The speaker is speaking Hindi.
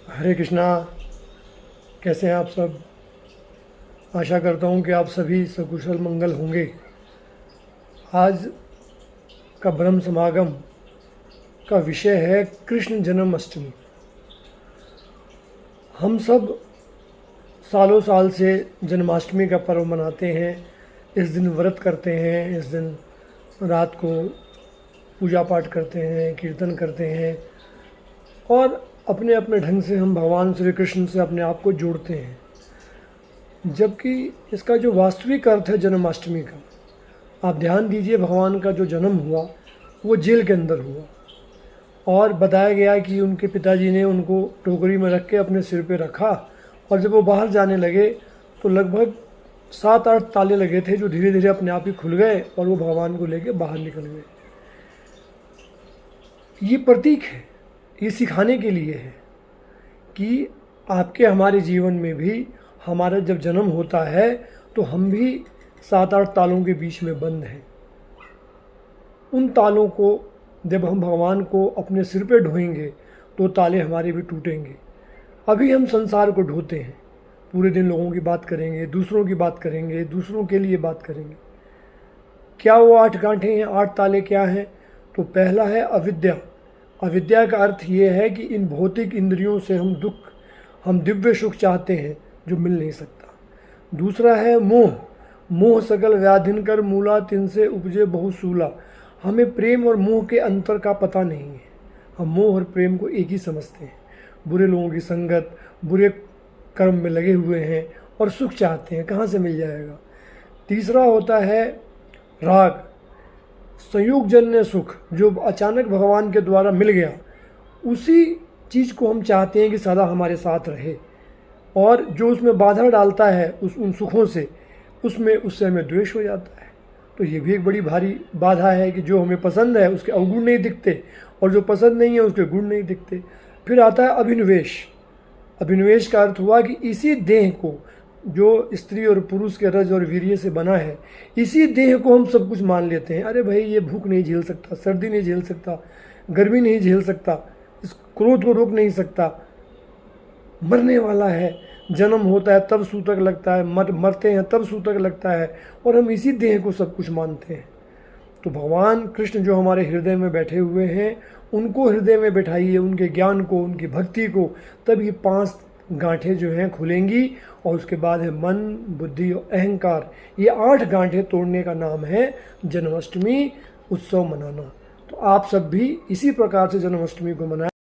हरे कृष्णा। कैसे हैं आप सब? आशा करता हूँ कि आप सभी सकुशल मंगल होंगे। आज का ब्रह्म समागम का विषय है कृष्ण जन्माष्टमी। हम सब सालों साल से जन्माष्टमी का पर्व मनाते हैं। इस दिन व्रत करते हैं, इस दिन रात को पूजा पाठ करते हैं, कीर्तन करते हैं और अपने अपने ढंग से हम भगवान श्री कृष्ण से अपने आप को जोड़ते हैं। जबकि इसका जो वास्तविक अर्थ है जन्माष्टमी का, आप ध्यान दीजिए, भगवान का जो जन्म हुआ वो जेल के अंदर हुआ और बताया गया कि उनके पिताजी ने उनको टोकरी में रख के अपने सिर पे रखा और जब वो बाहर जाने लगे तो लगभग 7-8 ताले लगे थे जो धीरे धीरे अपने आप ही खुल गए और वो भगवान को लेके बाहर निकल गए। ये प्रतीक है, ये सिखाने के लिए है कि आपके हमारे जीवन में भी हमारा जब जन्म होता है तो हम भी 7-8 तालों के बीच में बंद हैं। उन तालों को जब हम भगवान को अपने सिर पे ढोएंगे तो ताले हमारे भी टूटेंगे। अभी हम संसार को ढोते हैं, पूरे दिन लोगों की बात करेंगे, दूसरों की बात करेंगे, दूसरों के लिए बात करेंगे। क्या वो 8 गांठें हैं, 8 ताले क्या हैं? तो पहला है अविद्या। अविद्या का अर्थ ये है कि इन भौतिक इंद्रियों से हम दिव्य सुख चाहते हैं जो मिल नहीं सकता। दूसरा है मोह। मोह सकल व्याधिन कर मूला, तिनसे उपजे बहुसूला। हमें प्रेम और मोह के अंतर का पता नहीं है। हम मोह और प्रेम को एक ही समझते हैं। बुरे लोगों की संगत, बुरे कर्म में लगे हुए हैं और सुख चाहते हैं, कहाँ से मिल जाएगा। तीसरा होता है राग, संयोगजन्य सुख, जो अचानक भगवान के द्वारा मिल गया, उसी चीज़ को हम चाहते हैं कि सदा हमारे साथ रहे और जो उसमें बाधा डालता है उन सुखों से, उससे हमें द्वेष हो जाता है। तो ये भी एक बड़ी भारी बाधा है कि जो हमें पसंद है उसके अवगुण नहीं दिखते और जो पसंद नहीं है उसके गुण नहीं दिखते। फिर आता है अभिनिवेश। अभिनिवेश का अर्थ हुआ कि इसी देह को, जो स्त्री और पुरुष के रज और वीर्य से बना है, इसी देह को हम सब कुछ मान लेते हैं। अरे भाई, ये भूख नहीं झेल सकता, सर्दी नहीं झेल सकता, गर्मी नहीं झेल सकता, इस क्रोध को रोक नहीं सकता, मरने वाला है, जन्म होता है तब सूतक लगता है, मरते हैं तब सूतक लगता है, और हम इसी देह को सब कुछ मानते हैं। तो भगवान कृष्ण जो हमारे हृदय में बैठे हुए हैं, उनको हृदय में बैठाइए, उनके ज्ञान को, उनकी भक्ति को, तब ये 5 गांठें जो हैं खुलेंगी। और उसके बाद है मन, बुद्धि और अहंकार। ये 8 गांठें तोड़ने का नाम है जन्माष्टमी उत्सव मनाना। तो आप सब भी इसी प्रकार से जन्माष्टमी को मनाएं।